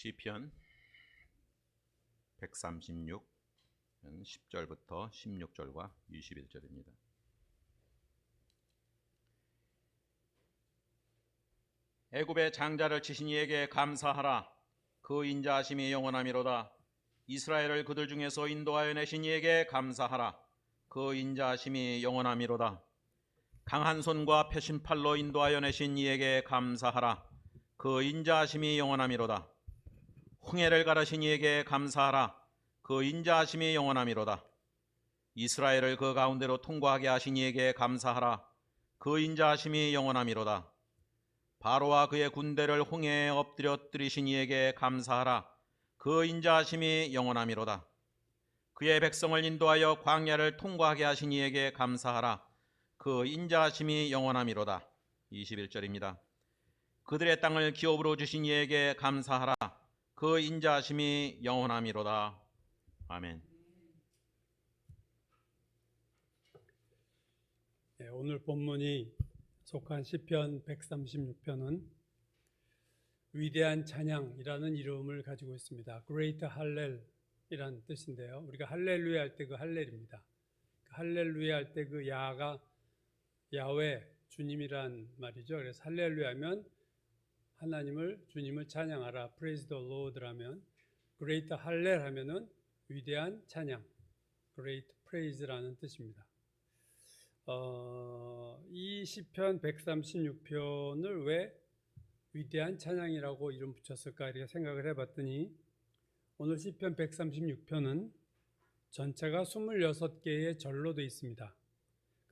시편 136 10절부터 16절과 21절입니다. 애굽의 장자를 치신 이에게 감사하라. 그 인자하심이 영원하미로다. 이스라엘을 그들 중에서 인도하여 내신 이에게 감사하라. 그 인자하심이 영원하미로다. 강한 손과 펴신 팔로 인도하여 내신 이에게 감사하라. 그 인자하심이 영원하미로다. 홍해를 가르신 이에게 감사하라. 그 인자하심이 영원하미로다. 이스라엘을 그 가운데로 통과하게 하신 이에게 감사하라. 그 인자하심이 영원하미로다. 바로와 그의 군대를 홍해에 엎드려뜨리신 이에게 감사하라. 그 인자하심이 영원하미로다. 그의 백성을 인도하여 광야를 통과하게 하신 이에게 감사하라. 그 인자하심이 영원하미로다. 21절입니다. 그들의 땅을 기업으로 주신 이에게 감사하라. 그 인자하심이 영원하미로다. 아멘. 네, 오늘 본문이 속한 시편 136편은 위대한 찬양이라는 이름을 가지고 있습니다. Great Hallel이라는 뜻인데요. 우리가 할렐루야 할 때 그 할렐입니다. 할렐루야 할 때 그 야가 야훼 주님이란 말이죠. 그래서 할렐루야 하면 하나님을 주님을 찬양하라. Praise the Lord라면 Great Hallel 하면은 위대한 찬양, Great Praise라는 뜻입니다. 이 시편 136편을 왜 위대한 찬양이라고 이름 붙였을까 이렇게 생각을 해봤더니 오늘 시편 136편은 전체가 26개의 절로 되어 있습니다.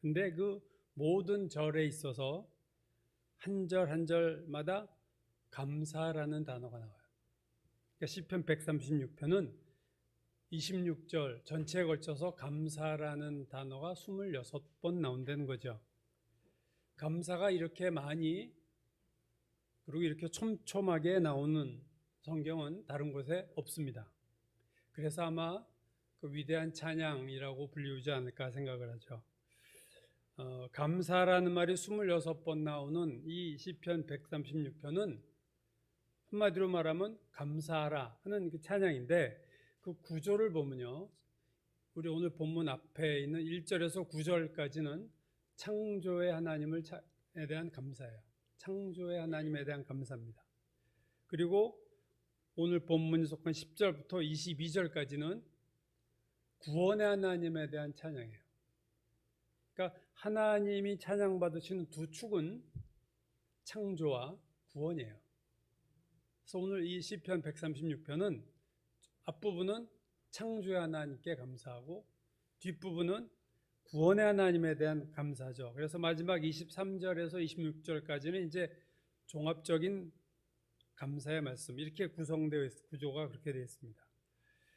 근데 그 모든 절에 있어서 한 절 한 절마다 감사라는 단어가 나와요. 그러니까 시편 136편은 26절 전체에 걸쳐서 감사라는 단어가 26번 나온다는 거죠. 감사가 이렇게 많이 그리고 이렇게 촘촘하게 나오는 성경은 다른 곳에 없습니다. 그래서 아마 그 위대한 찬양이라고 불리우지 않을까 생각을 하죠. 감사라는 말이 26번 나오는 이 시편 136편은 한마디로 말하면 감사하라 하는 그 찬양인데 그 구조를 보면요. 우리 오늘 본문 앞에 있는 1절에서 9절까지는 창조의 하나님에 대한 감사예요. 창조의 하나님에 대한 감사입니다. 그리고 오늘 본문이 속한 10절부터 22절까지는 구원의 하나님에 대한 찬양이에요. 그러니까 하나님이 찬양받으시는 두 축은 창조와 구원이에요. 그래서 오늘 이 시편 136편은 앞부분은 창조의 하나님께 감사하고 뒷부분은 구원의 하나님에 대한 감사죠. 그래서 마지막 23절에서 26절까지는 이제 종합적인 감사의 말씀 이렇게 구성되어 구조가 그렇게 되어 있습니다.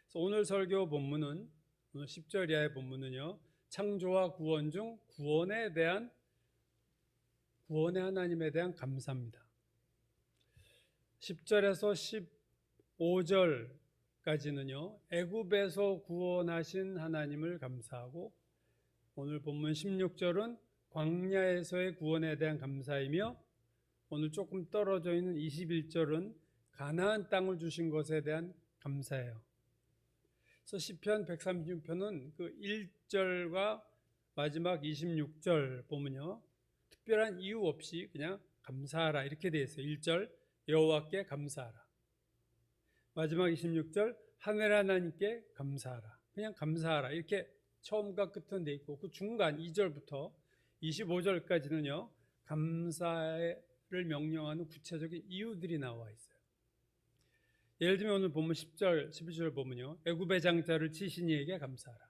그래서 오늘 설교 본문은 오늘 10절 이하의 본문은요. 창조와 구원 중 구원의 하나님에 대한 감사입니다. 10절에서 15절까지는요. 애굽에서 구원하신 하나님을 감사하고 오늘 본문 16절은 광야에서의 구원에 대한 감사이며 오늘 조금 떨어져 있는 21절은 가나안 땅을 주신 것에 대한 감사예요. 그래서 시편 136편은 그 1절과 마지막 26절 보면요. 특별한 이유 없이 그냥 감사하라 이렇게 되어 있어요. 1절 여호와께 감사하라. 마지막 26절 하늘 하나님께 감사하라. 그냥 감사하라. 이렇게 처음과 끝은 돼 있고 그 중간 2절부터 25절까지는요. 감사를 명령하는 구체적인 이유들이 나와 있어요. 예를 들면 오늘 본문 10절, 11절 보면요. 애굽의 장자를 치신 이에게 감사하라.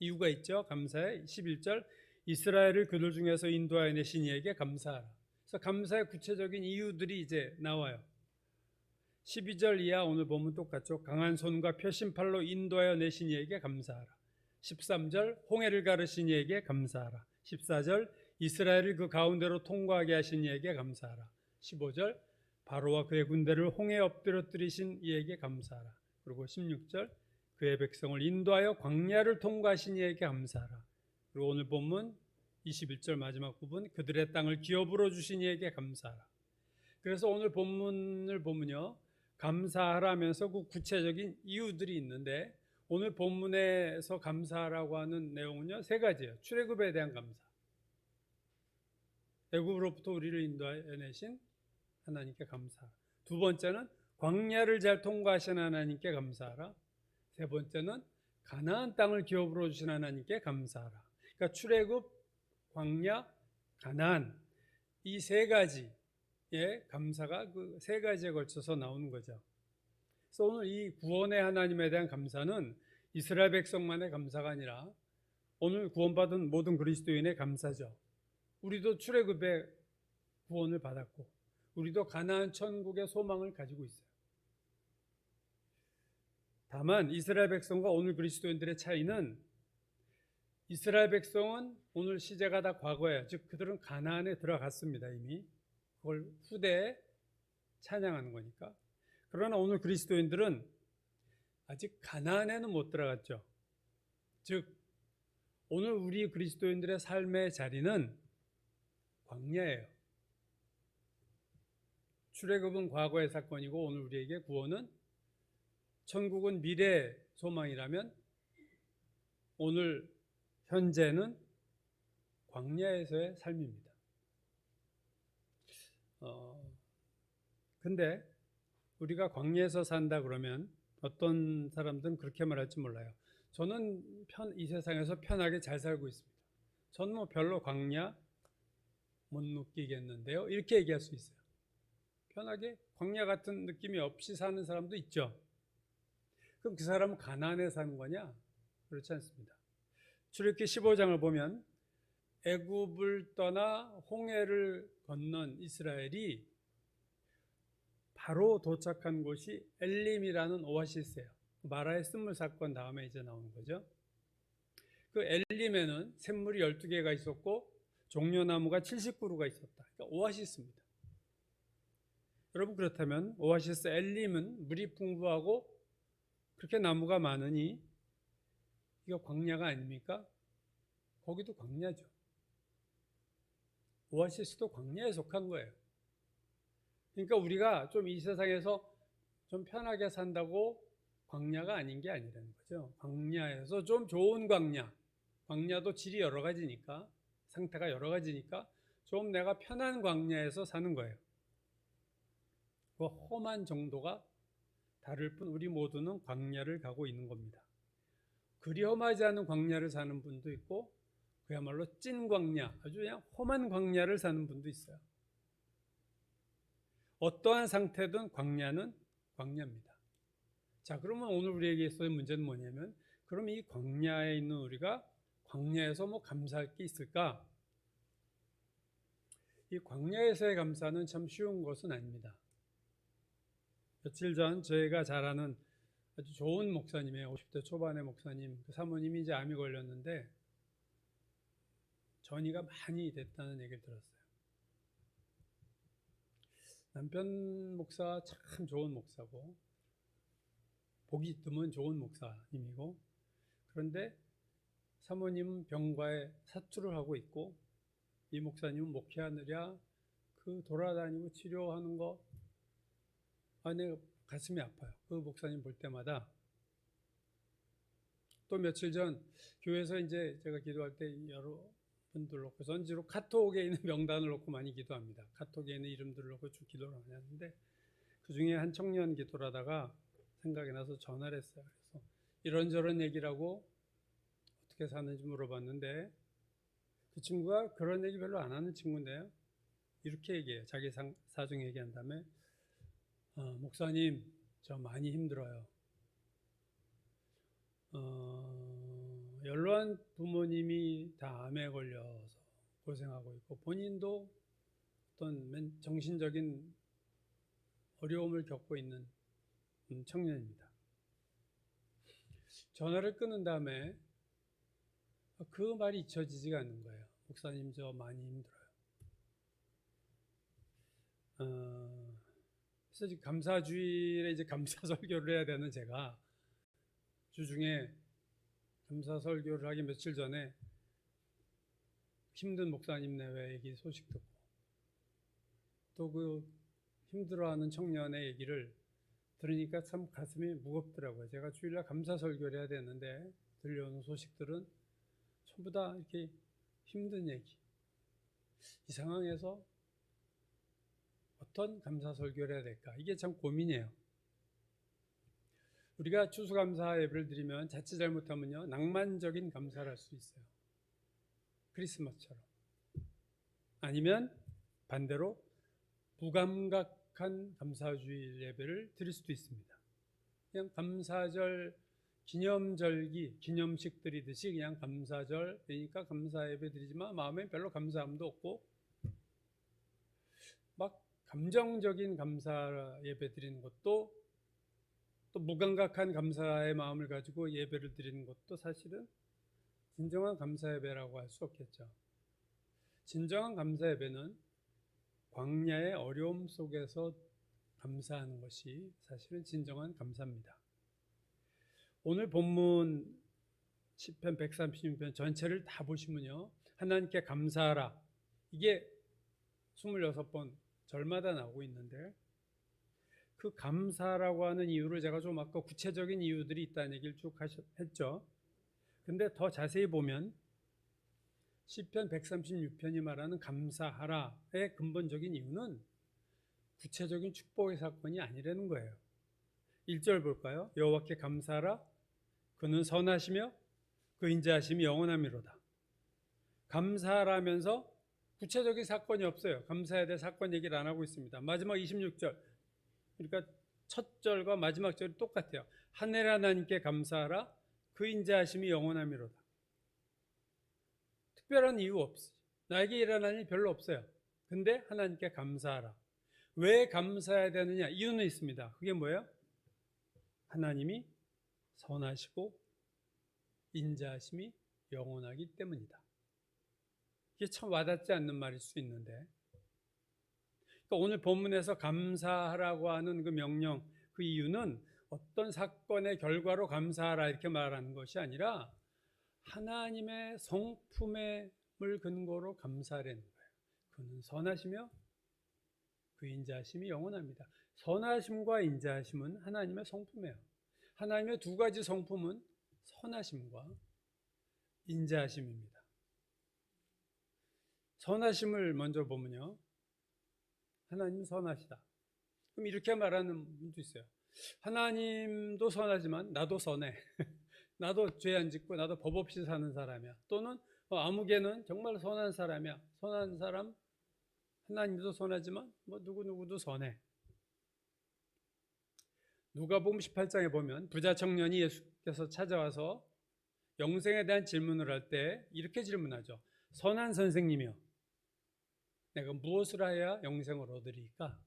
이유가 있죠. 감사의 11절 이스라엘을 그들 중에서 인도하여 내신 이에게 감사하라. 그래서 감사의 구체적인 이유들이 이제 나와요. 12절 이하 오늘 보면 똑같죠. 강한 손과 펴신 팔로 인도하여 내신 이에게 감사하라. 13절 홍해를 가르신 이에게 감사하라. 14절 이스라엘을 그 가운데로 통과하게 하신 이에게 감사하라. 15절 바로와 그의 군대를 홍해에 엎드려뜨리신 이에게 감사하라. 그리고 16절 그의 백성을 인도하여 광야를 통과하신 이에게 감사하라. 그리고 오늘 본문 21절 마지막 부분 그들의 땅을 기업으로 주신 이에게 감사하라. 그래서 오늘 본문을 보면요. 감사하라면서 그 구체적인 이유들이 있는데 오늘 본문에서 감사하라고 하는 내용은요, 세 가지예요. 출애굽에 대한 감사. 애굽으로부터 우리를 인도해내신 하나님께 감사. 두 번째는 광야를 잘 통과하신 하나님께 감사하라. 세 번째는 가나안 땅을 기업으로 주신 하나님께 감사하라. 그러니까 출애굽, 광야, 가나안 이 세 가지의 감사가 그 세 가지에 걸쳐서 나오는 거죠. 그래서 오늘 이 구원의 하나님에 대한 감사는 이스라엘 백성만의 감사가 아니라 오늘 구원받은 모든 그리스도인의 감사죠. 우리도 출애굽의 구원을 받았고 우리도 가나안 천국의 소망을 가지고 있어요. 다만 이스라엘 백성과 오늘 그리스도인들의 차이는 이스라엘 백성은 오늘 시제가 다 과거예요. 즉 그들은 가나안에 들어갔습니다. 이미 그걸 후대에 찬양하는 거니까. 그러나 오늘 그리스도인들은 아직 가나안에는 못 들어갔죠. 즉 오늘 우리 그리스도인들의 삶의 자리는 광야예요. 출애굽은 과거의 사건이고 오늘 우리에게 구원은 천국은 미래의 소망이라면 오늘 현재는 광야에서의 삶입니다. 근데 우리가 광야에서 산다 그러면 어떤 사람들은 그렇게 말할지 몰라요. 저는 이 세상에서 편하게 잘 살고 있습니다. 저는 뭐 별로 광야 못 느끼겠는데요. 이렇게 얘기할 수 있어요. 편하게 광야 같은 느낌이 없이 사는 사람도 있죠. 그럼 그 사람은 가나안에 사는 거냐? 그렇지 않습니다. 출애굽기 15장을 보면 애굽을 떠나 홍해를 건넌 이스라엘이 바로 도착한 곳이 엘림이라는 오아시스예요. 마라의 쓴물 사건 다음에 이제 나오는 거죠. 그 엘림에는 샘물이 12개가 있었고 종려나무가 70그루가 있었다. 그러니까 오아시스입니다. 여러분 그렇다면 오아시스 엘림은 물이 풍부하고 그렇게 나무가 많으니 이거 광야가 아닙니까? 거기도 광야죠. 오아시스도 광야에 속한 거예요. 그러니까 우리가 좀 이 세상에서 좀 편하게 산다고 광야가 아닌 게 아니라는 거죠. 광야에서 좀 좋은 광야, 광야도 질이 여러 가지니까, 상태가 여러 가지니까 좀 내가 편한 광야에서 사는 거예요. 그 험한 정도가 다를 뿐 우리 모두는 광야를 가고 있는 겁니다. 그리 험하지 않은 광야를 사는 분도 있고 그야말로 찐 광야, 아주 그냥 험한 광야를 사는 분도 있어요. 어떠한 상태든 광야는 광야입니다. 자, 그러면 오늘 우리에게 있어의 문제는 뭐냐면 그럼 이 광야에 있는 우리가 광야에서 뭐 감사할 게 있을까? 이 광야에서의 감사는 참 쉬운 것은 아닙니다. 며칠 전 저희가 잘 아는 아주 좋은 목사님의 50대 초반의 목사님, 그 사모님이 이제 암이 걸렸는데 전이가 많이 됐다는 얘기를 들었어요. 남편 목사 참 좋은 목사고 보기 드문 좋은 목사님이고 그런데 사모님은 병과에 사투를 하고 있고 이 목사님은 목회하느라 그 돌아다니고 치료하는 거 내가 가슴이 아파요. 그 목사님 볼 때마다. 또 며칠 전 교회에서 이제 제가 기도할 때 여러 분들 놓고 전지로 카톡에 있는 명단을 놓고 많이 기도합니다. 카톡에 있는 이름들을 놓고 쭉 기도를 많이 하는데 그 중에 한 청년 기도를 하다가 생각이 나서 전화를 했어요. 그래서 이런저런 얘기를 하고 어떻게 사는지 물어봤는데 그 친구가 그런 얘기 별로 안 하는 친구인데요. 이렇게 얘기해요. 자기 사정 얘기한 다음에 목사님 저 많이 힘들어요. 연로한 부모님이 다 암에 걸려서 고생하고 있고 본인도 어떤 정신적인 어려움을 겪고 있는 청년입니다. 전화를 끊은 다음에 그 말이 잊혀지지가 않는 거예요. 목사님 저 많이 힘들어요. 그래서 지금 감사주일에 이제 감사 설교를 해야 되는 제가 주중에 감사 설교를 하기 며칠 전에 힘든 목사님네 얘기 소식 듣고 또 그 힘들어하는 청년의 얘기를 들으니까 참 가슴이 무겁더라고요. 제가 주일날 감사 설교를 해야 되는데 들려오는 소식들은 전부 다 이렇게 힘든 얘기. 이 상황에서 어떤 감사 설교를 해야 될까? 이게 참 고민이에요. 우리가 추수감사 예배를 드리면 자칫 잘못하면요, 낭만적인 감사를 할 수 있어요. 크리스마스처럼. 아니면 반대로 무감각한 감사주일 예배를 드릴 수도 있습니다. 그냥 감사절 기념절기, 기념식 드리듯이 그냥 감사절 되니까 감사 예배 드리지만 마음에 별로 감사함도 없고 막 감정적인 감사 예배 드리는 것도, 또 무감각한 감사의 마음을 가지고 예배를 드리는 것도 사실은 진정한 감사 예배라고 할 수 없겠죠. 진정한 감사 예배는 광야의 어려움 속에서 감사하는 것이 사실은 진정한 감사입니다. 오늘 본문 시편 136편 전체를 다 보시면요, 하나님께 감사하라, 이게 26번 절마다 나오고 있는데, 그 감사라고 하는 이유를 제가 좀 아까 구체적인 이유들이 있다는 얘기를 쭉 했죠. 근데 더 자세히 보면 시편 136편이 말하는 감사하라의 근본적인 이유는 구체적인 축복의 사건이 아니라는 거예요. 1절 볼까요? 여호와께 감사하라, 그는 선하시며 그 인자하심이 영원함이로다. 감사하라면서 구체적인 사건이 없어요. 감사해야 될 사건 얘기를 안 하고 있습니다. 마지막 26절, 그러니까 첫 절과 마지막 절이 똑같아요. 하늘 하나님께 감사하라, 그 인자하심이 영원함이로다. 특별한 이유 없어요. 나에게 일어날 일이 별로 없어요. 근데 하나님께 감사하라. 왜 감사해야 되느냐? 이유는 있습니다. 그게 뭐예요? 하나님이 선하시고 인자하심이 영원하기 때문이다. 이게 참 와닿지 않는 말일 수 있는데, 그러니까 오늘 본문에서 감사하라고 하는 그 명령, 그 이유는 어떤 사건의 결과로 감사하라 이렇게 말하는 것이 아니라 하나님의 성품을 근거로 감사하라는 거예요. 그는 선하시며 그 인자하심이 영원합니다. 선하심과 인자하심은 하나님의 성품이에요. 하나님의 두 가지 성품은 선하심과 인자하심입니다. 선하심을 먼저 보면요, 하나님은 선하시다. 그럼 이렇게 말하는 분도 있어요. 하나님도 선하지만 나도 선해. 나도 죄 안 짓고 나도 법 없이 사는 사람이야. 또는 아무개는 정말 선한 사람이야. 선한 사람, 하나님도 선하지만 누구누구도 선해. 누가복음 18장에 보면 부자 청년이 예수께서 찾아와서 영생에 대한 질문을 할 때 이렇게 질문하죠. 선한 선생님이여, 내가 무엇을 하여야 영생을 얻으리까?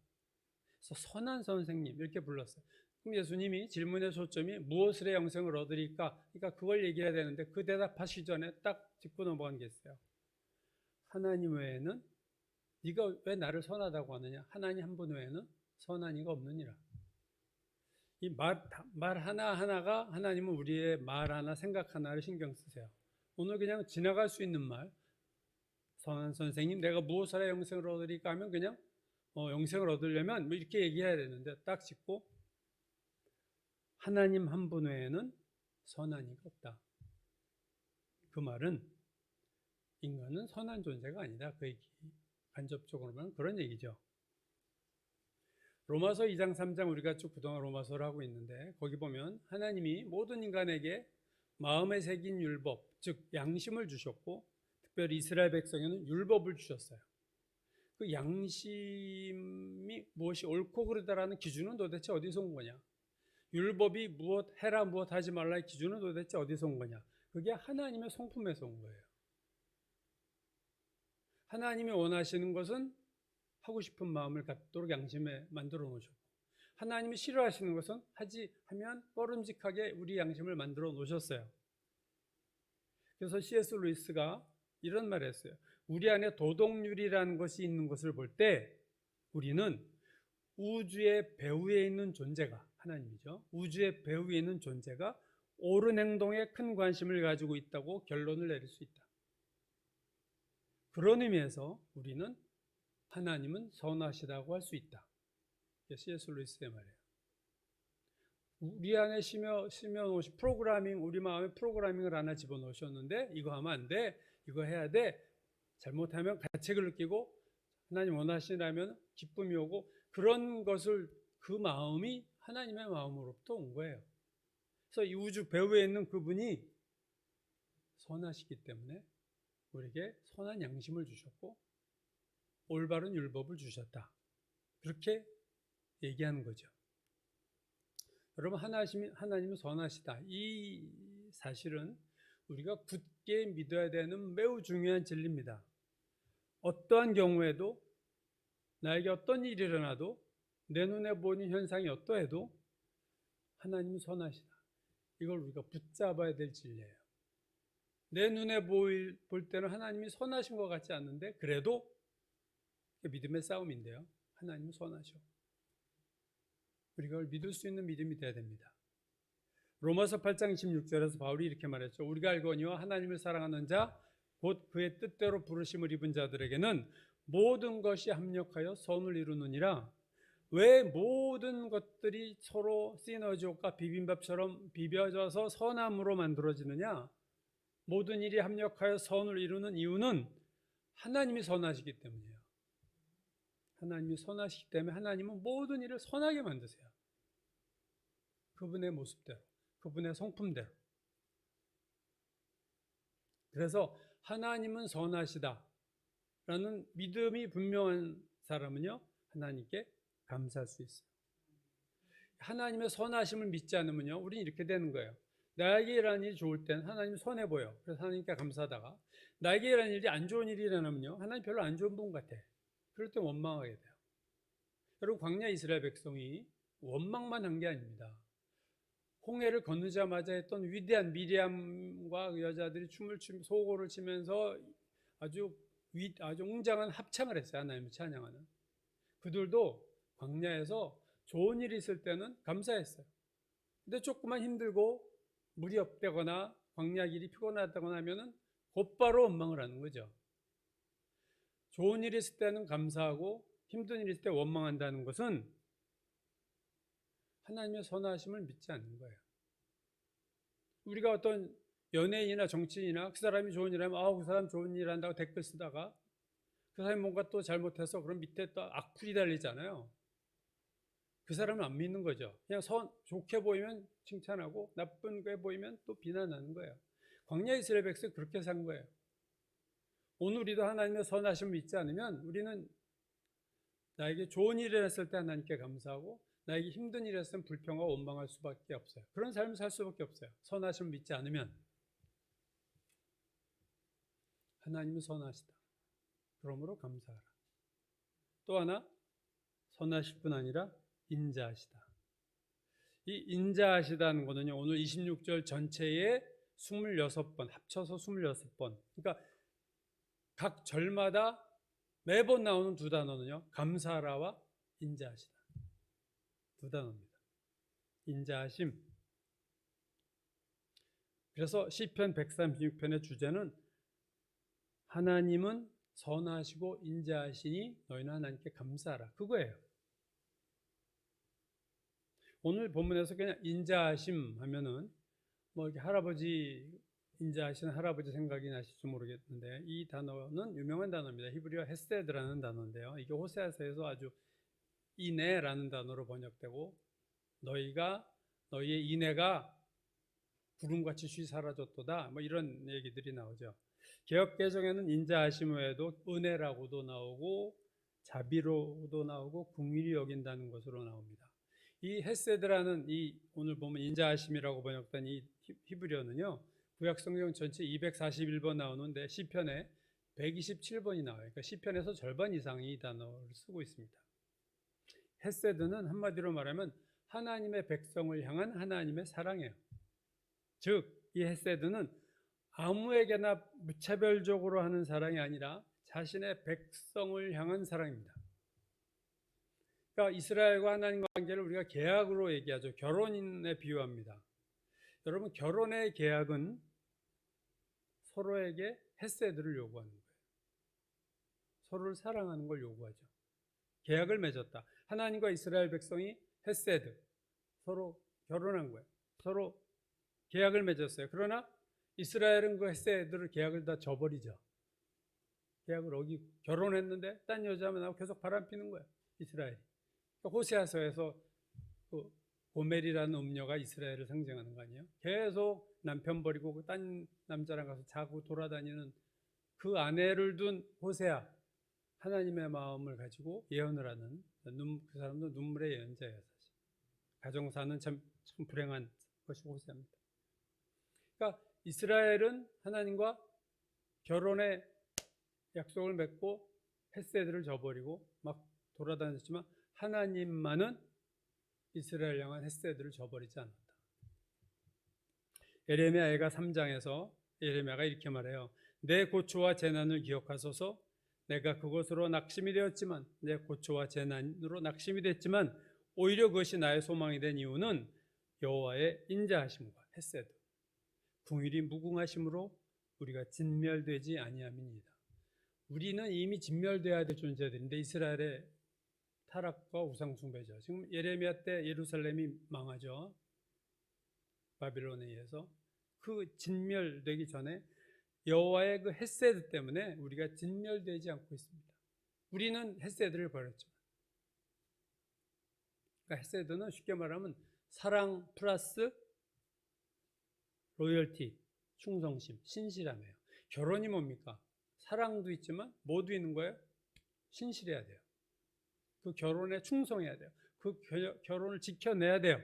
그래서 선한 선생님 이렇게 불렀어요. 그럼 예수님이 질문의 초점이 무엇을 해야 영생을 얻으리까? 그러니까 그걸 얘기해야 되는데 그 대답하시기 전에 딱 짚고 넘어간 게 있어요. 하나님 외에는, 네가 왜 나를 선하다고 하느냐? 하나님 한 분 외에는 선한 이가 없느니라. 이 말 하나하나가, 하나님은 우리의 말 하나, 생각 하나를 신경 쓰세요. 오늘 그냥 지나갈 수 있는 말, 선한 선생님, 내가 무엇을 해야 영생을 얻으리까 하면 그냥 영생을 얻으려면 이렇게 얘기해야 되는데 딱 짚고 하나님 한 분 외에는 선한 이가 없다. 그 말은 인간은 선한 존재가 아니다. 그 얘기, 간접적으로는 그런 얘기죠. 로마서 2장 3장 우리가 쭉 그동안 로마서를 하고 있는데 거기 보면 하나님이 모든 인간에게 마음에 새긴 율법, 즉 양심을 주셨고 특별히 이스라엘 백성에는 율법을 주셨어요. 그 양심이 무엇이 옳고 그르다라는 기준은 도대체 어디서 온 거냐? 율법이 무엇 해라 무엇 하지 말라의 기준은 도대체 어디서 온 거냐? 그게 하나님의 성품에서 온 거예요. 하나님이 원하시는 것은 하고 싶은 마음을 갖도록 양심에 만들어 놓으셨고, 하나님이 싫어하시는 것은 하면 꺼름직하게 우리 양심을 만들어 놓으셨어요. 그래서 C.S. 루이스가 이런 말을 했어요. 우리 안에 도덕률이라는 것이 있는 것을 볼 때 우리는 우주의 배후에 있는 존재가, 하나님이죠, 우주의 배후에 있는 존재가 옳은 행동에 큰 관심을 가지고 있다고 결론을 내릴 수 있다. 그런 의미에서 우리는 하나님은 선하시다고 할 수 있다. 이게 C.S. 루이스의 말이에요. 우리 안에 심어놓으신 프로그래밍, 우리 마음에 프로그래밍을 하나 집어넣으셨는데 이거 하면 안 돼, 이거 해야 돼. 잘못하면 가책을 느끼고 하나님 원하시라면 기쁨이 오고, 그런 것을, 그 마음이 하나님의 마음으로부터 온 거예요. 그래서 이 우주 배후에 있는 그분이 선하시기 때문에 우리에게 선한 양심을 주셨고 올바른 율법을 주셨다. 그렇게 얘기하는 거죠. 여러분, 하나님은 선하시다. 이 사실은 우리가 굳게 믿어야 되는 매우 중요한 진리입니다. 어떠한 경우에도, 나에게 어떤 일이 일어나도, 내 눈에 보이는 현상이 어떠해도 하나님은 선하시다. 이걸 우리가 붙잡아야 될 진리예요. 내 눈에 볼 때는 하나님이 선하신 것 같지 않는데 그래도 믿음의 싸움인데요. 하나님은 선하셔. 우리가 그걸 믿을 수 있는 믿음이 되어야 됩니다. 로마서 8장 26절에서 바울이 이렇게 말했죠. 우리가 알거니와 하나님을 사랑하는 자 곧 그의 뜻대로 부르심을 입은 자들에게는 모든 것이 합력하여 선을 이루느니라. 왜 모든 것들이 서로 시너지효과 비빔밥처럼 비벼져서 선함으로 만들어지느냐? 모든 일이 합력하여 선을 이루는 이유는 하나님이 선하시기 때문이에요. 하나님이 선하시기 때문에 하나님은 모든 일을 선하게 만드세요. 그분의 모습대로, 그분의 성품대로. 그래서 하나님은 선하시다 라는 믿음이 분명한 사람은요, 하나님께 감사할 수 있어요. 하나님의 선하심을 믿지 않으면요, 우리는 이렇게 되는 거예요. 나에게 일어나는 일이 좋을 땐 하나님이 선해 보여. 그래서 하나님께 감사하다가 나에게 일어나는 일이 안 좋은 일이 일어나면요, 하나님 별로 안 좋은 분 같아. 그럴 때 원망하게 돼요. 여러분, 광야 이스라엘 백성이 원망만 한 게 아닙니다. 홍해를 건너자마자 했던 위대한 미리암과 그 여자들이 춤을 추며 소고를 치면서 아주 웅장한 합창을 했어요. 하나님을 찬양하는. 그들도 광야에서 좋은 일이 있을 때는 감사했어요. 근데 조금만 힘들고 물이 없다거나 광야 길이 피곤하다거나 하면은 곧바로 원망을 하는 거죠. 좋은 일이 있을 때는 감사하고 힘든 일이 있을 때 원망한다는 것은 하나님의 선하심을 믿지 않는 거예요. 우리가 어떤 연예인이나 정치인이나 그 사람이 좋은 일 하면 그 사람 좋은 일 한다고 댓글 쓰다가 그 사람이 뭔가 또 잘못해서 그럼 밑에 또 악플이 달리잖아요. 그 사람은 안 믿는 거죠. 그냥 좋게 보이면 칭찬하고 나쁜 게 보이면 또 비난하는 거예요. 광야 이스라엘 백성이 그렇게 산 거예요. 오늘 우리도 하나님의 선하심을 믿지 않으면 우리는 나에게 좋은 일이 일어났을 때 하나님께 감사하고 나에게 힘든 일이 있으면 불평과 원망할 수밖에 없어요. 그런 삶을 살 수밖에 없어요. 선하심을 믿지 않으면. 하나님은 선하시다. 그러므로 감사하라. 또 하나, 선하실 뿐 아니라 인자하시다. 이 인자하시다는 거는요, 오늘 26절 전체에 26번, 합쳐서 26번. 그러니까 각 절마다 매번 나오는 두 단어는요, 감사하라와 인자하시다. 두 단어입니다. 인자하심. 그래서 시편 136편의 주제는 하나님은 선하시고 인자하시니 너희는 하나님께 감사하라. 그거예요. 오늘 본문에서 그냥 인자하심 하면은 뭐 이렇게 할아버지, 인자하시는 할아버지 생각이 나실지 모르겠는데 이 단어는 유명한 단어입니다. 히브리어 헤세드라는 단어인데요. 이게 호세아서에서 아주 인애라는 단어로 번역되고 너희의 인애가 구름같이 쉬 사라졌도다 뭐 이런 얘기들이 나오죠. 개역개정에는 인자하심 외에도 은혜라고도 나오고 자비로도 나오고 긍휼히 여긴다는 것으로 나옵니다. 이 헤세드라는 이 오늘 보면 인자하심이라고 번역된 이 히브리어는요, 구약 성경 전체 241번 나오는데 시편에 127번이 나와요. 그러니까 시편에서 절반 이상이 이 단어를 쓰고 있습니다. 헤세드는 한마디로 말하면 하나님의 백성을 향한 하나님의 사랑이에요. 즉 이 헤세드는 아무에게나 무차별적으로 하는 사랑이 아니라 자신의 백성을 향한 사랑입니다. 그러니까 이스라엘과 하나님 관계를 우리가 계약으로 얘기하죠. 결혼에 비유합니다. 여러분, 결혼의 계약은 서로에게 헤세드를 요구하는 거예요. 서로를 사랑하는 걸 요구하죠. 계약을 맺었다. 하나님과 이스라엘 백성이 헤세드, 서로 결혼한 거예요. 서로 계약을 맺었어요. 그러나 이스라엘은 그 헤세드를 계약을 다 저버리죠. 계약을 어기고 결혼했는데 딴 여자 만나고 계속 바람피는 거예요. 이스라엘이. 호세아서에서 그 고멜이라는 음녀가 이스라엘을 상징하는 거 아니에요? 계속 남편 버리고 딴 남자랑 가서 자고 돌아다니는 그 아내를 둔 호세아, 하나님의 마음을 가지고 예언을 하는 그 사람도 눈물의 예언자예요. 사실 가정사는 참 불행한 것이 호세아입니다. 그러니까 이스라엘은 하나님과 결혼의 약속을 맺고 헤세드를 저버리고 막 돌아다녔지만 하나님만은 이스라엘 향한 헤세드를 저버리지 않았다. 예레미야가 3장에서 예레미야가 이렇게 말해요. 내 고초와 재난을 기억하소서. 내가 그것으로 낙심이 되었지만, 내 고초와 재난으로 낙심이 됐지만 오히려 그것이 나의 소망이 된 이유는 여호와의 인자하심과 헤세드, 긍휼이 무궁하심으로 우리가 진멸되지 아니함이니이다. 우리는 이미 진멸되어야 될 존재들인데 이스라엘의 타락과 우상숭배죠. 지금 예레미야 때 예루살렘이 망하죠. 바빌론에 의해서. 그 진멸되기 전에 여호와의 그 헤세드 때문에 우리가 진멸되지 않고 있습니다. 우리는 헤세드를 버렸지만, 그러니까 헤세드는 쉽게 말하면 사랑 플러스 로열티, 충성심, 신실함이에요. 결혼이 뭡니까? 사랑도 있지만 뭐도 있는 거예요? 신실해야 돼요. 그 결혼에 충성해야 돼요. 그 결혼을 지켜내야 돼요.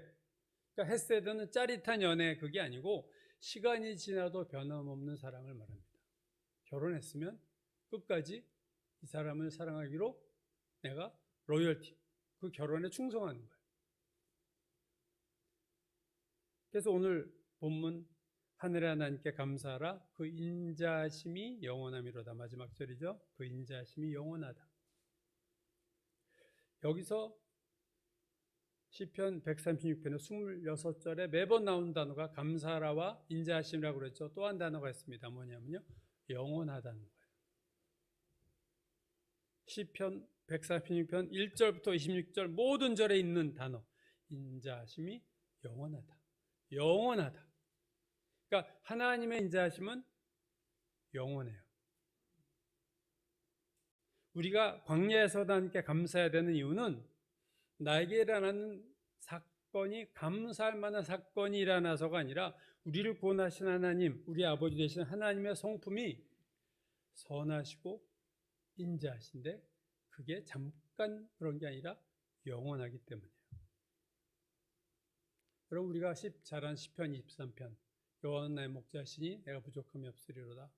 그러니까 헤세드는 짜릿한 연애 그게 아니고 시간이 지나도 변함없는 사랑을 말합니다. 결혼했으면 끝까지 이 사람을 사랑하기로 내가 로열티, 그 결혼에 충성하는 거예요. 그래서 오늘 본문 하늘의 하나님께 감사하라. 그 인자하심이 영원함이로다. 마지막 절이죠. 그 인자하심이 영원하다. 여기서 시편 136편의 26절에 매번 나오는 단어가 감사하라와 인자하심이라고 그랬죠. 또 한 단어가 있습니다. 뭐냐면요, 영원하다는 거예요. 시편 136편 1절부터 26절 모든 절에 있는 단어, 인자하심이 영원하다. 영원하다. 그러니까 하나님의 인자하심은 영원해요. 우리가 광야에서도 하나님께 감사해야 되는 이유는 나에게 일어나는 사건이 감사할 만한 사건이 일어나서가 아니라 우리를 구원하신 하나님, 우리 아버지 되신 하나님의 성품이 선하시고 인자하신데 그게 잠깐 그런 게 아니라 영원하기 때문이에요. 여러분, 우리가 잘한 시편 23편 여호와는 나의 목자시니 내가 부족함이 없으리로다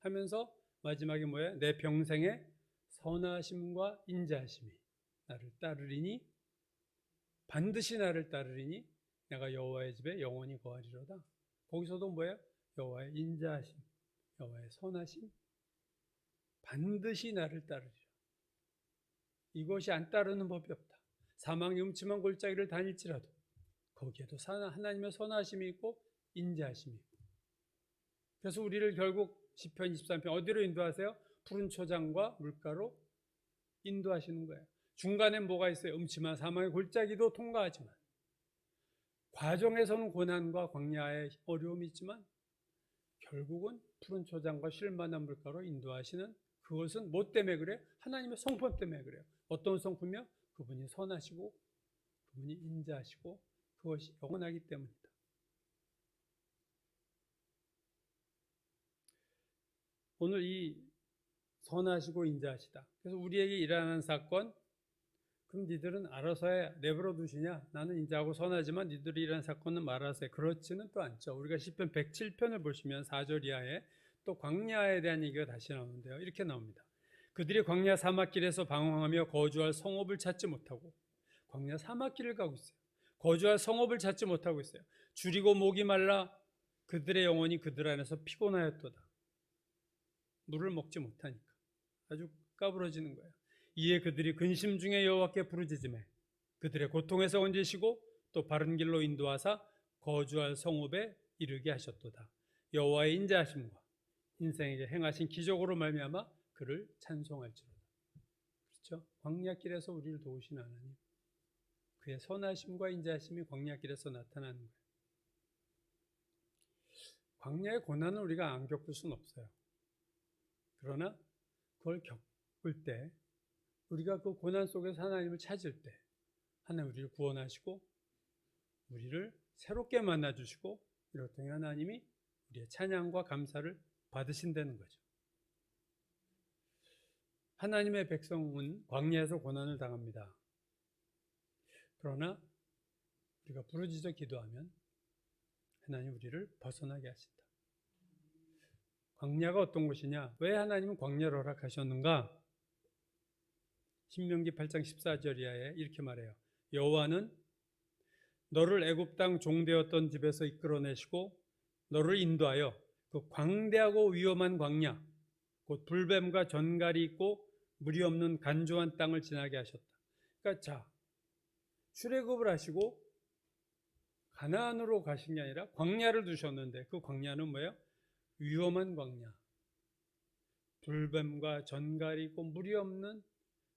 하면서 마지막에 뭐예요? 내 평생에 선하심과 인자하심이 나를 따르리니, 반드시 나를 따르리니 내가 여호와의 집에 영원히 거하리로다. 거기서도 뭐예요? 여호와의 인자하심, 여호와의 선하심, 반드시 나를 따르리라. 이것이 안 따르는 법이 없다. 사망의 음침한 골짜기를 다닐지라도 거기에도 하나님의 선하심이 있고 인자하심이 있고. 그래서 우리를 결국 시편 23편 어디로 인도하세요? 푸른 초장과 물가로 인도하시는 거예요. 중간에 뭐가 있어요? 음침한 사망의 골짜기도 통과하지만, 과정에서는 고난과 광야의 어려움이 있지만 결국은 푸른 초장과 쉴만한 물가로 인도하시는, 그것은 뭐 때문에 그래요? 하나님의 성품 때문에 그래요. 어떤 성품이요? 그분이 선하시고 그분이 인자하시고 그것이 영원하기 때문이다. 오늘 이 선하시고 인자하시다. 그래서 우리에게 일어나는 사건, 그럼 니들은 알아서 해, 내버려 두시냐? 나는 인자하고 선하지만 니들이 일어난 사건은 말아서 해. 그렇지는 또 않죠. 우리가 시편 107편을 보시면 4절 이하에 또 광야에 대한 얘기가 다시 나오는데요. 이렇게 나옵니다. 그들이 광야 사막길에서 방황하며 거주할 성읍을 찾지 못하고, 광야 사막길을 가고 있어요. 거주할 성읍을 찾지 못하고 있어요. 줄이고 목이 말라 그들의 영혼이 그들 안에서 피곤하였도다. 물을 먹지 못하니까 아주 까부러지는 거예요. 이에 그들이 근심 중에 여호와께 부르짖으매 그들의 고통에서 건지시고 또 바른 길로 인도하사 거주할 성읍에 이르게 하셨도다. 여호와의 인자하심과 인생에게 행하신 기적으로 말미암아 그를 찬송할지로다. 그렇죠? 광야길에서 우리를 도우신 하나님, 그의 선하심과 인자하심이 광야길에서 나타나는 거예요. 광야의 고난은 우리가 안 겪을 수는 없어요. 그러나 그걸 겪을 때, 우리가 그 고난 속에서 하나님을 찾을 때 하나님 우리를 구원하시고 우리를 새롭게 만나주시고 이렇게 하나님이 우리의 찬양과 감사를 받으신다는 거죠. 하나님의 백성은 광야에서 고난을 당합니다. 그러나 우리가 부르짖어 기도하면 하나님 우리를 벗어나게 하신다. 광야가 어떤 곳이냐? 왜 하나님은 광야를 허락하셨는가? 신명기 8장 14절 이하에 이렇게 말해요. 여호와는 너를 애굽 땅 종되었던 집에서 이끌어내시고 너를 인도하여 그 광대하고 위험한 광야, 곧 불뱀과 전갈이 있고 물이 없는 간조한 땅을 지나게 하셨다. 그러니까 자, 출애굽을 하시고 가나안으로 가신 게 아니라 광야를 두셨는데 그 광야는 뭐예요? 위험한 광야. 불뱀과 전갈이 있고 물이 없는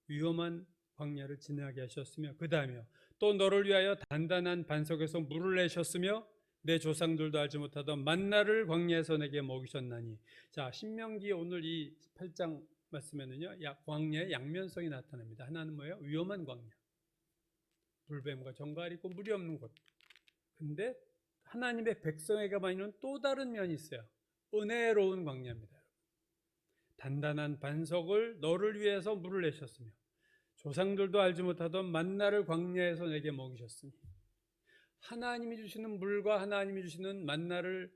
위험한 광야를 지나게 하셨으며 그 다음에요. 또 너를 위하여 단단한 반석에서 물을 내셨으며 내 조상들도 알지 못하던 만나를 광야에서 내게 먹이셨나니. 자, 신명기 오늘 이 8장 말씀에는요, 광야의 양면성이 나타납니다. 하나는 뭐예요? 위험한 광야. 불뱀과 전갈이 있고 물이 없는 곳. 근데 하나님의 백성에게만 있는 또 다른 면이 있어요. 은혜로운 광야입니다. 단단한 반석을 너를 위해서 물을 내셨으며 조상들도 알지 못하던 만나를 광야에서 내게 먹이셨으니. 하나님이 주시는 물과 하나님이 주시는 만나를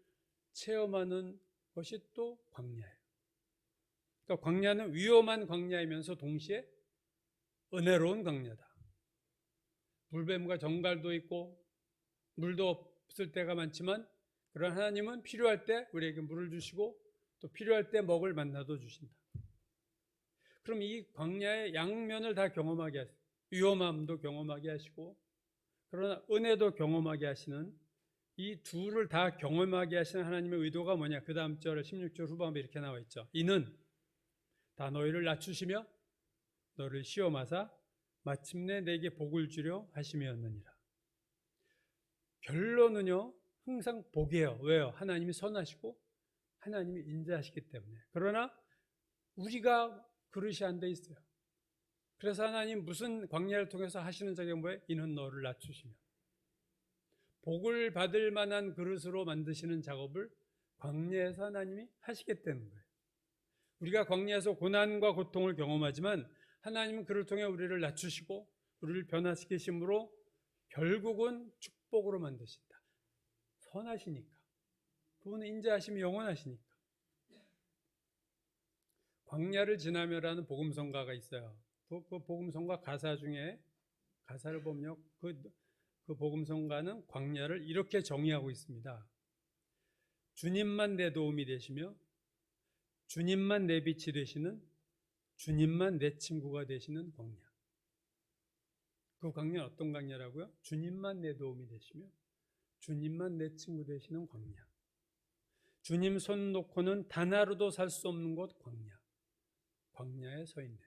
체험하는 것이 또 광야예요. 그러니까 광야는 위험한 광야이면서 동시에 은혜로운 광야다. 불뱀과 정갈도 있고 물도 없을 때가 많지만 그런 하나님은 필요할 때 우리에게 물을 주시고 또 필요할 때 먹을 만나도 주신다. 그럼 이 광야의 양면을 다 경험하게 하시고 위험함도 경험하게 하시고 그러나 은혜도 경험하게 하시는 이 둘을 다 경험하게 하시는 하나님의 의도가 뭐냐? 그 다음 절 16절 후반부에 이렇게 나와 있죠. 이는 다 너희를 낮추시며 너를 시험하사 마침내 내게 복을 주려 하심이었느니라. 결론은요 항상 복이에요. 왜요? 하나님이 선하시고 하나님이 인자하시기 때문에. 그러나 우리가 그릇이 안 돼 있어요. 그래서 하나님 무슨 광야를 통해서 하시는 작업이 뭐예요? 이는 너를 낮추시며 복을 받을 만한 그릇으로 만드시는 작업을 광야에서 하나님이 하시겠다는 거예요. 우리가 광야에서 고난과 고통을 경험하지만 하나님은 그를 통해 우리를 낮추시고 우리를 변화시키심으로 결국은 축복으로 만드신다. 선하시니까. 그분은 인자하심이 영원하시니까. 광야를 지나며라는 복음성가가 있어요. 그 복음성가 가사 중에 가사를 보면 그 복음성가는 광야를 이렇게 정의하고 있습니다. 주님만 내 도움이 되시며 주님만 내 빛이 되시는 주님만 내 친구가 되시는 광야. 그 광야는 어떤 광야라고요? 주님만 내 도움이 되시며 주님만 내 친구 되시는 광야. 주님 손 놓고는 단 하루도 살 수 없는 곳 광야. 광야에 서 있네.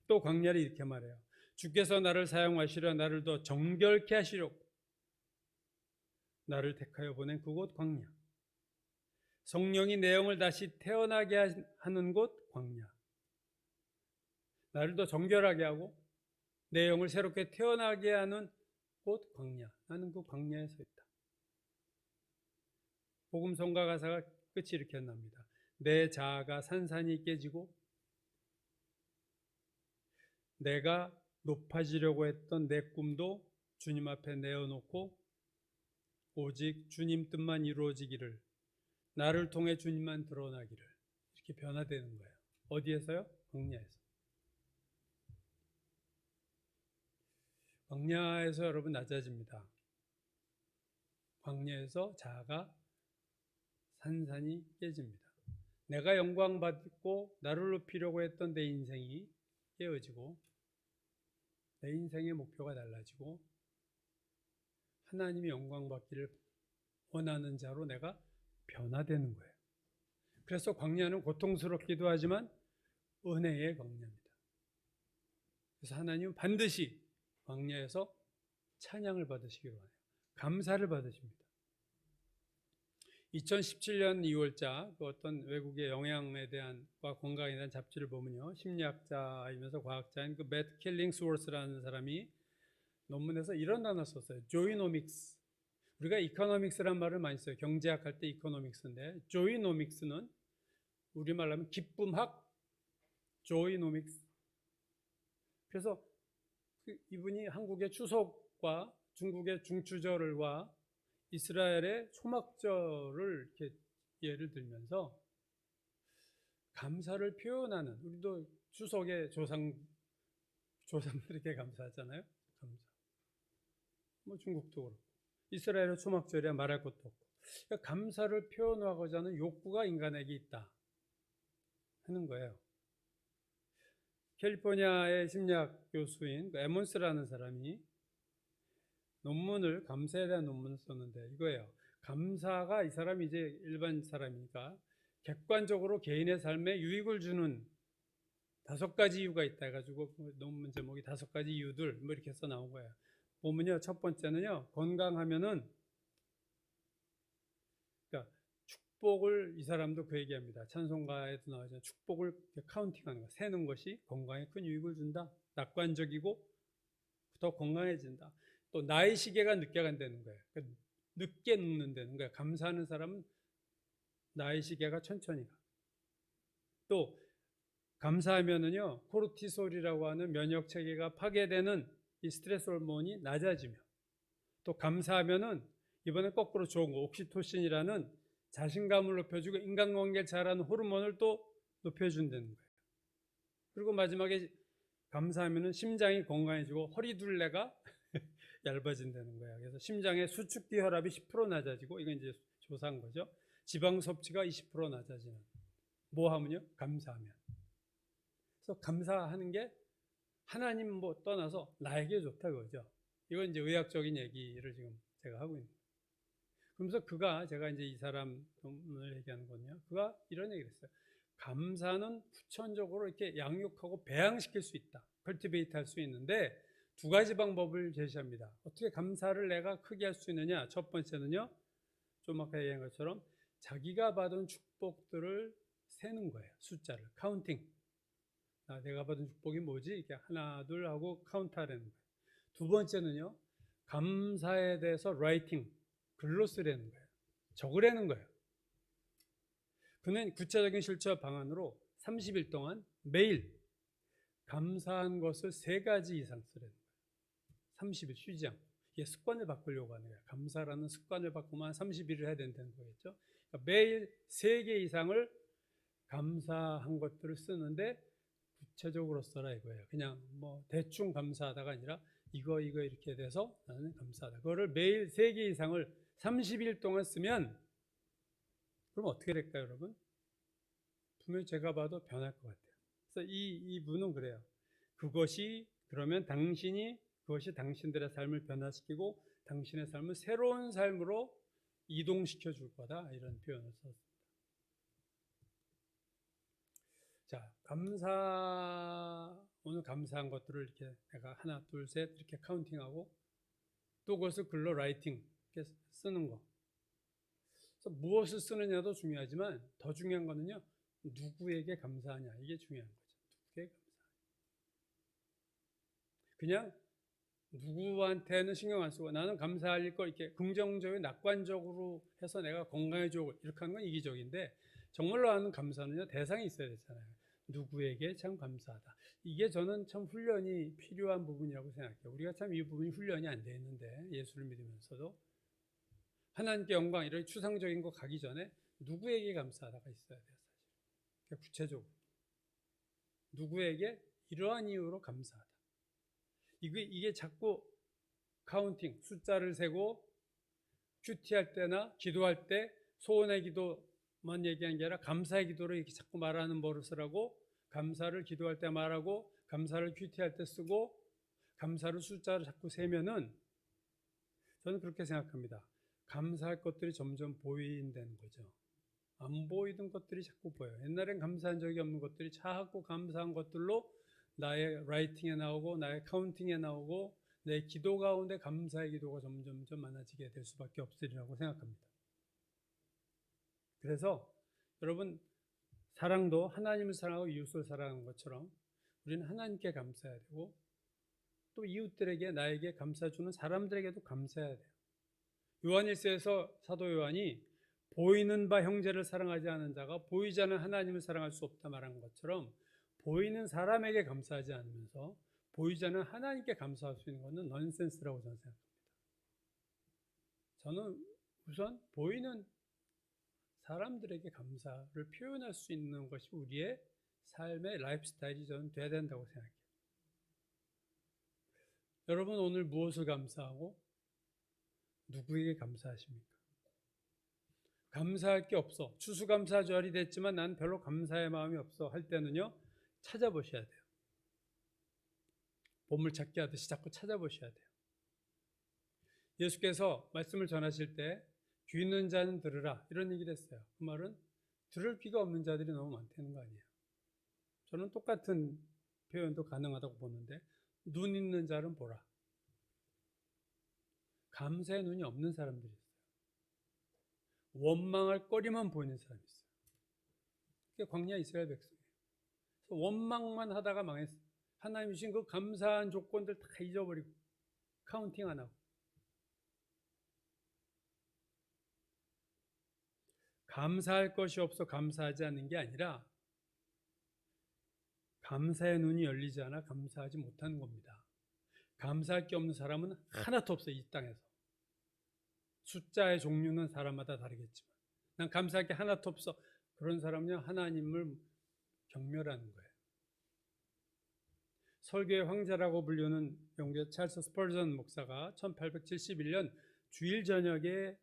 또 광야를 이렇게 말해요. 주께서 나를 사용하시려 나를 더 정결케 하시려고 나를 택하여 보낸 그곳 광야. 성령이 내 영을 다시 태어나게 하는 곳 광야. 나를 더 정결하게 하고 내 영을 새롭게 태어나게 하는 곳 광야. 나는 그 광야에 서 있다. 복음성가 가사가 끝이 이렇게 납니다. 내 자아가 산산이 깨지고 내가 높아지려고 했던 내 꿈도 주님 앞에 내어놓고 오직 주님 뜻만 이루어지기를 나를 통해 주님만 드러나기를 이렇게 변화되는 거예요. 어디에서요? 광야에서. 광야에서 여러분 낮아집니다. 광야에서 자아가 산산이 깨집니다. 내가 영광 받고 나를 높이려고 했던 내 인생이 깨어지고 내 인생의 목표가 달라지고 하나님이 영광 받기를 원하는 자로 내가 변화되는 거예요. 그래서 광야는 고통스럽기도 하지만 은혜의 광야입니다. 그래서 하나님은 반드시 광야에서 찬양을 받으시기로 하네요. 감사를 받으십니다. 2017년 2월자 그 어떤 외국의 영양에 대한 과 건강에 대한 잡지를 보면요, 심리학자이면서 과학자인 그 매트 킬링스워스라는 사람이 논문에서 이런 단어 썼어요. 조이노믹스. 우리가 이코노믹스란 말을 많이 써요. 경제학 할 때 이코노믹스인데, 조이노믹스는 우리말로 하면 기쁨학, 조이노믹스. 그래서 이분이 한국의 추석과 중국의 중추절과 이스라엘의 초막절을 이렇게 예를 들면서 감사를 표현하는, 우리도 추석에 조상들에게 감사하잖아요. 감사. 뭐 중국도 그렇고 이스라엘의 초막절이야 말할 것도 없고. 그러니까 감사를 표현하고자 하는 욕구가 인간에게 있다 하는 거예요. 캘리포니아의 심리학 교수인 에몬스라는 사람이 논문을, 감사에 대한 논문을 썼는데 이거예요. 감사가, 이 사람이 이제 일반 사람이니까 객관적으로 개인의 삶에 유익을 주는 5가지 이유가 있다 해가지고 논문 제목이 5가지 이유들 뭐 이렇게 해서 나온 거예요. 보면요, 첫 번째는요, 건강하면은, 그러니까 축복을, 이 사람도 그 얘기합니다. 찬송가에도 나오잖아요. 축복을 카운팅하는 거, 세는 것이 건강에 큰 유익을 준다. 낙관적이고 더 건강해진다. 또 나의 시계가 늦게 간다는 거예요. 그러니까 늦게 눕는다는 거예요. 감사하는 사람은 나의 시계가 천천히 가. 또 감사하면은요, 코르티솔이라고 하는 면역 체계가 파괴되는 이 스트레스 호르몬이 낮아지며, 또 감사하면은 이번에 거꾸로 좋은 거, 옥시토신이라는 자신감을 높여주고 인간관계를 잘하는 호르몬을 또 높여준다는 거예요. 그리고 마지막에 감사하면은 심장이 건강해지고 허리둘레가 얇아진다는 거예요. 그래서 심장의 수축기 혈압이 10% 낮아지고, 이건 이제 조사한 거죠. 지방 섭취가 20% 낮아지는. 뭐 하면요? 감사하면. 그래서 감사하는 게 하나님 뭐 떠나서 나에게 좋다 그거죠. 이건 이제 의학적인 얘기를 지금 제가 하고 있는 거예요. 그러면서 그가, 제가 이제 이 사람 오늘 얘기하는 거는요, 그가 이런 얘기를 했어요. 감사는 후천적으로 이렇게 양육하고 배양시킬 수 있다. 컬티베이트 할 수 있는데 2가지 방법을 제시합니다. 어떻게 감사를 내가 크게 할 수 있느냐? 첫 번째는요, 좀 아까 얘기한 것처럼 자기가 받은 축복들을 세는 거예요. 숫자를, 카운팅. 내가 받은 축복이 뭐지? 이렇게 하나, 둘 하고 카운트하라는 거예요. 2번째는요, 감사에 대해서 라이팅, 글로 쓰라는 거예요. 적으라는 거예요. 그는 구체적인 실천 방안으로 30일 동안 매일 감사한 것을 3가지 이상 쓰라는 거예요. 30일 쉬지 않고. 이게 습관을 바꾸려고 하는 거예요. 감사라는 습관을 바꾸면 30일을 해야 된다는 거겠죠. 그러니까 매일 3개 이상을 감사한 것들을 쓰는데 구체적으로 써라 이거예요. 그냥 뭐 대충 감사하다가 아니라 이거 이렇게 돼서 나는 감사하다. 그거를 매일 3개 이상을 30일 동안 쓰면, 그럼 어떻게 될까요, 여러분? 분명히 제가 봐도 변할 것 같아요. 그래서 이분은 그래요. 그러면 그것이 당신들의 삶을 변화시키고 당신의 삶을 새로운 삶으로 이동시켜 줄 거다, 이런 표현을 썼습니다. 자, 오늘 감사한 것들을 이렇게 내가 하나, 둘, 셋 이렇게 카운팅하고, 또 그것을 글로 라이팅, 이렇게 쓰는 거. 그래서 무엇을 쓰느냐도 중요하지만 더 중요한 거는요, 누구에게 감사하냐, 이게 중요한 거죠. 누구에게 감사하냐. 그냥 누구한테는 신경 안 쓰고 나는 감사할 걸 이렇게 긍정적이고 낙관적으로 해서 내가 건강해지고 이렇게 하는 건 이기적인데, 정말로 하는 감사는요, 대상이 있어야 되잖아요. 누구에게 참 감사하다. 이게 저는 참 훈련이 필요한 부분이라고 생각해요. 우리가 참 이 부분이 훈련이 안 돼 있는데, 예수를 믿으면서도 하나님께 영광, 이런 추상적인 거 가기 전에 누구에게 감사하다가 있어야 돼요. 사실 그러니까 구체적으로 누구에게 이러한 이유로 감사하다. 이게 자꾸 카운팅, 숫자를 세고 큐티할 때나 기도할 때 소원의 기도만 얘기한 게 아니라 감사의 기도를 이렇게 자꾸 말하는 버릇을 하고, 감사를 기도할 때 말하고 감사를 큐티할 때 쓰고 감사를 숫자를 자꾸 세면은, 저는 그렇게 생각합니다. 감사할 것들이 점점 보인다는 거죠. 안 보이던 것들이 자꾸 보여요. 옛날엔 감사한 적이 없는 것들이 자꾸 감사한 것들로 나의 라이팅에 나오고 나의 카운팅에 나오고 내 기도 가운데 감사의 기도가 점점점 많아지게 될 수밖에 없으리라고 생각합니다. 그래서 여러분, 사랑도 하나님을 사랑하고 이웃을 사랑하는 것처럼 우리는 하나님께 감사해야 되고 또 이웃들에게, 나에게 감사 주는 사람들에게도 감사해야 돼요. 요한일서에서 사도 요한이 보이는 바 형제를 사랑하지 않은 자가 보이지 않는 하나님을 사랑할 수 없다 말한 것처럼 보이는 사람에게 감사하지 않으면서 보이지 않는 하나님께 감사할 수 있는 것은 넌센스라고 저는 생각합니다. 저는 우선 보이는 사람들에게 감사를 표현할 수 있는 것이 우리의 삶의 라이프 스타일이 저는 돼야 된다고 생각해요. 여러분, 오늘 무엇을 감사하고 누구에게 감사하십니까? 감사할 게 없어. 추수감사절이 됐지만 난 별로 감사의 마음이 없어 할 때는요, 찾아보셔야 돼요. 보물찾기 하듯이 자꾸 찾아보셔야 돼요. 예수께서 말씀을 전하실 때 귀 있는 자는 들으라 이런 얘기를 했어요. 그 말은 들을 귀가 없는 자들이 너무 많다는 거 아니에요. 저는 똑같은 표현도 가능하다고 보는데 눈 있는 자는 보라. 감사의 눈이 없는 사람들이 있어요. 원망할 거리만 보이는 사람이 있어요. 그게 광야 이스라엘 백성이에요. 그래서 원망만 하다가 망했어요. 하나님이 주신 그 감사한 조건들 다 잊어버리고 카운팅 안 하고. 감사할 것이 없어 감사하지 않는 게 아니라 감사의 눈이 열리지 않아 감사하지 못하는 겁니다. 감사할 게 없는 사람은 하나도 없어요, 이 땅에서. 숫자의 종류는 사람마다 다르겠지만 난 감사할 게 하나도 없어. 그런 사람은요, 하나님을 경멸하는 거예요. 설교의 황제라고 불리는 영국의 찰스 스펄전 목사가 1871년 주일 저녁에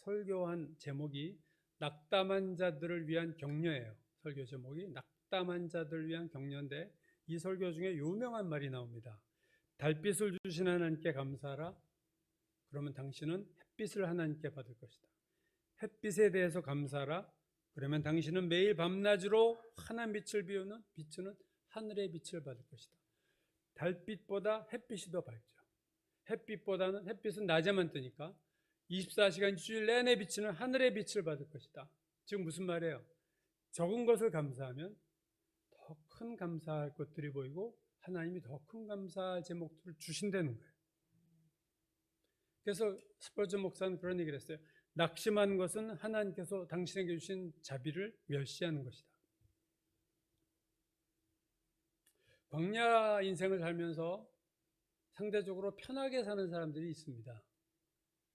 설교한 제목이 낙담한 자들을 위한 격려예요. 설교 제목이 낙담한 자들을 위한 격려인데 이 설교 중에 유명한 말이 나옵니다. 달빛을 주신 하나님께 감사하라. 그러면 당신은 햇빛을 하나님께 받을 것이다. 햇빛에 대해서 감사하라. 그러면 당신은 매일 밤낮으로 환한 빛을 비추는 하늘의 빛을 받을 것이다. 달빛보다 햇빛이 더 밝죠. 햇빛은 낮에만 뜨니까 24시간 일주일 내내 비치는 하늘의 빛을 받을 것이다. 지금 무슨 말이에요? 적은 것을 감사하면 더 큰 감사할 것들이 보이고 하나님이 더 큰 감사할 제목들을 주신다는 거예요. 그래서 스펄전 목사는 그런 얘기를 했어요. 낙심하는 것은 하나님께서 당신에게 주신 자비를 멸시하는 것이다. 광야 인생을 살면서 상대적으로 편하게 사는 사람들이 있습니다.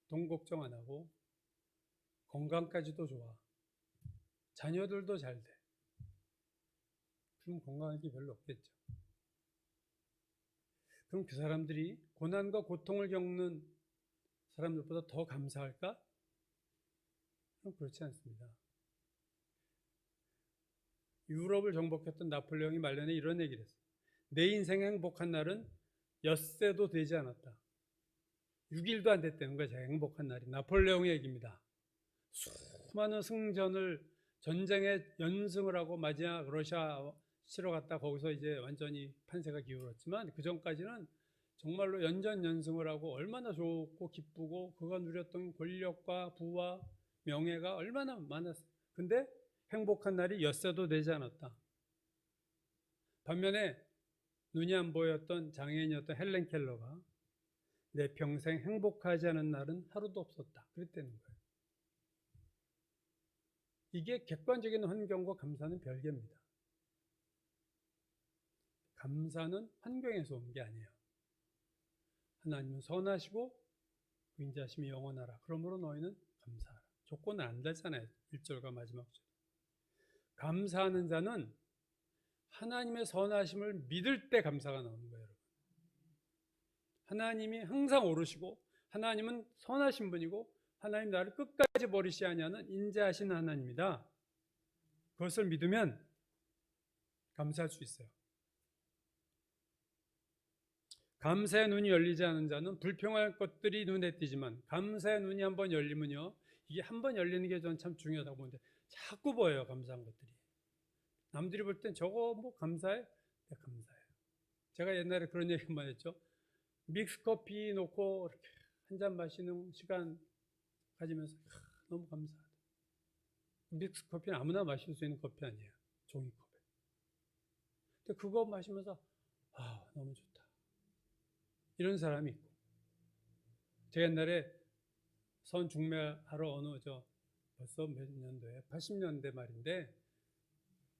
돈 걱정 안 하고 건강까지도 좋아. 자녀들도 잘 돼. 그럼 건강할 게 별로 없겠죠. 그럼 그 사람들이 고난과 고통을 겪는 사람들보다 더 감사할까? 그럼 그렇지 않습니다. 유럽을 정복했던 나폴레옹이 말년에 이런 얘기를 했어요. 내 인생의 행복한 날은 엿새도 되지 않았다. 6일도 안 됐다는 거예요. 제가 행복한 날이. 나폴레옹의 얘기입니다. 수많은 승전을 전쟁에 연승을 하고 마지막 러시아 치러 갔다 거기서 이제 완전히 판세가 기울었지만 그 전까지는 정말로 연전연승을 하고 얼마나 좋고 기쁘고 그가 누렸던 권력과 부와 명예가 얼마나 많았어요. 근데 행복한 날이 엿새도 되지 않았다. 반면에 눈이 안 보였던 장애인이었던 헬렌 켈러가 내 평생 행복하지 않은 날은 하루도 없었다. 그랬다는 거예요. 이게 객관적인 환경과 감사는 별개입니다. 감사는 환경에서 온 게 아니에요. 하나님은 선하시고 그 인자하심이 영원하라. 그러므로 너희는 감사하라. 조건을 안 달잖아요. 1절과 마지막 절. 감사하는 자는 하나님의 선하심을 믿을 때 감사가 나오는 거예요. 여러분. 하나님이 항상 오르시고 하나님은 선하신 분이고 하나님 나를 끝까지 버리시 아니하는 인자하신 하나님이다. 그것을 믿으면 감사할 수 있어요. 감사의 눈이 열리지 않은 자는 불평할 것들이 눈에 띄지만 감사의 눈이 한번 열리면요, 이게 한번 열리는 게 저는 참 중요하다고 보는데 자꾸 보여요. 감사한 것들이. 남들이 볼 땐 저거 뭐 감사해? 네, 감사해요. 제가 옛날에 그런 얘기 한번 했죠. 믹스커피 놓고 이렇게 한 잔 마시는 시간 가지면서 너무 감사하다. 믹스커피는 아무나 마실 수 있는 커피 아니에요. 종이컵에. 근데 그거 마시면서 너무 좋다. 이런 사람이 있고. 제가 옛날에 선중매하러 벌써 몇 년도에 80년대 말인데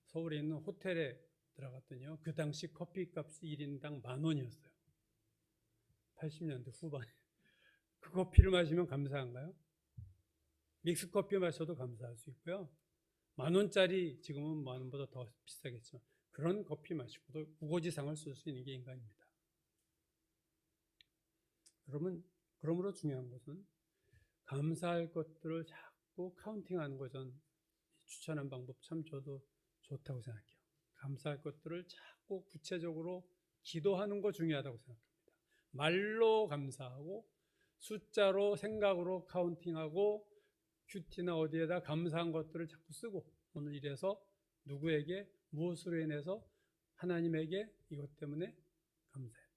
서울에 있는 호텔에 들어갔더니요. 그 당시 커피 값이 1인당 10,000원이었어요. 80년대 후반에. 그 커피를 마시면 감사한가요? 믹스커피 마셔도 감사할 수 있고요. 10,000원짜리 지금은 10,000원보다 더 비싸겠지만 그런 커피 마시고도 우거지상을 쓸 수 있는 게 인간입니다. 여러분, 그러므로 중요한 것은 감사할 것들을 자꾸 카운팅하는 거 전 추천한 방법 참 저도 좋다고 생각해요. 감사할 것들을 자꾸 구체적으로 기도하는 거 중요하다고 생각합니다. 말로 감사하고 숫자로 생각으로 카운팅하고 큐티나 어디에다 감사한 것들을 자꾸 쓰고 오늘 이래서 누구에게 무엇으로 인해서 하나님에게 이것 때문에 감사했다.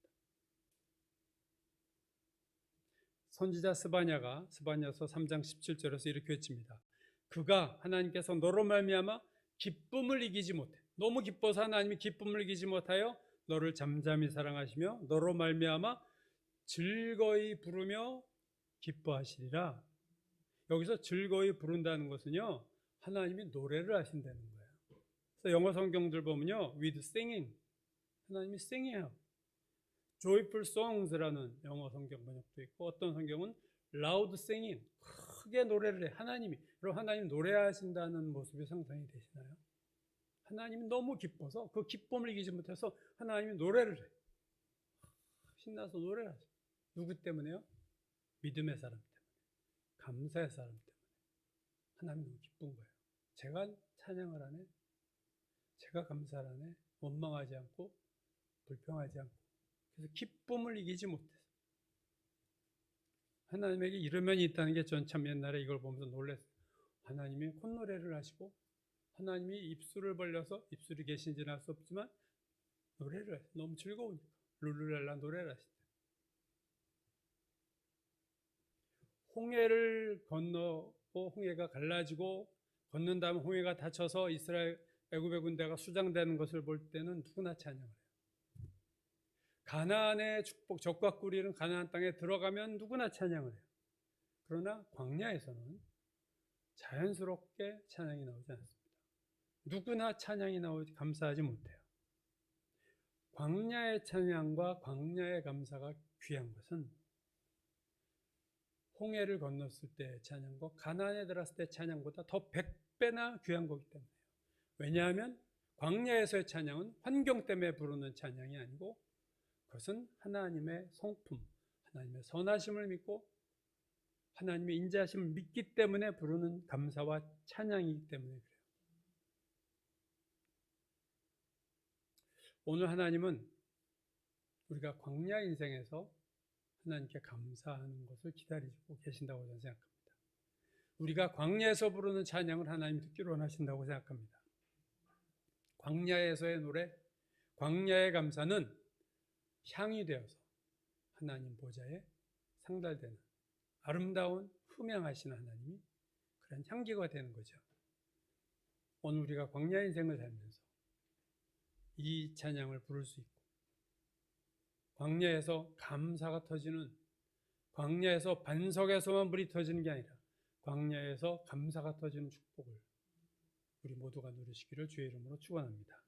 선지자 스바냐가 스바냐서 3장 17절에서 이렇게 외칩니다. 그가 하나님께서 너로 말미암아 기쁨을 이기지 못해 너무 기뻐서 하나님이 기쁨을 이기지 못하여 너를 잠잠히 사랑하시며 너로 말미암아 즐거이 부르며 기뻐하시리라. 여기서 즐거이 부른다는 것은요 하나님이 노래를 하신다는 거예요. 그래서 영어 성경들 보면요 with singing 하나님이 sing해요. joyful songs라는 영어 성경 번역도 있고 어떤 성경은 loud singing 크게 노래를 해. 하나님이 여러분 하나님 노래하신다는 모습이 상상이 되시나요? 하나님이 너무 기뻐서 그 기쁨을 이기지 못해서 하나님이 노래를 해. 신나서 노래를 하죠. 누구 때문에요? 믿음의 사람 때문에, 감사의 사람 때문에. 하나님이 너무 기쁜 거예요. 제가 찬양을 하네, 제가 감사를 하네, 원망하지 않고 불평하지 않고. 그래서 기쁨을 이기지 못해서 하나님에게 이런 면이 있다는 게 전 참 옛날에 이걸 보면서 놀랐어요. 하나님이 콧노래를 하시고 하나님이 입술을 벌려서 입술이 계신지는 알 수 없지만 노래를 하시고 너무 즐거우니까 룰루랄라 노래를 하시대요. 홍해를 건너고 홍해가 갈라지고 건넌 다음에 홍해가 닫혀서 이스라엘 애굽의 군대가 수장되는 것을 볼 때는 누구나 찬양을 해요. 가나안의 축복, 적과 꿀이는 가나안 땅에 들어가면 누구나 찬양을 해요. 그러나 광야에서는 자연스럽게 찬양이 나오지 않습니다. 누구나 찬양이 나오지 감사하지 못해요. 광야의 찬양과 광야의 감사가 귀한 것은 홍해를 건넜을 때 찬양과 가나안에 들어갔을 때 찬양보다 더 100배나 귀한 거기 때문에요. 왜냐하면 광야에서의 찬양은 환경 때문에 부르는 찬양이 아니고 그것은 하나님의 성품, 하나님의 선하심을 믿고 하나님의 인자하심을 믿기 때문에 부르는 감사와 찬양이기 때문에 그래요. 오늘 하나님은 우리가 광야 인생에서 하나님께 감사하는 것을 기다리고 계신다고 저는 생각합니다. 우리가 광야에서 부르는 찬양을 하나님 듣기로 원하신다고 생각합니다. 광야에서의 노래, 광야의 감사는 향이 되어서 하나님 보좌에 상달되는 아름다운 흠양하시는 하나님이 그런 향기가 되는 거죠. 오늘 우리가 광야 인생을 살면서 이 찬양을 부를 수 있고 광야에서 감사가 터지는 광야에서 반석에서만 불이 터지는 게 아니라 광야에서 감사가 터지는 축복을 우리 모두가 누리시기를 주의 이름으로 축원합니다.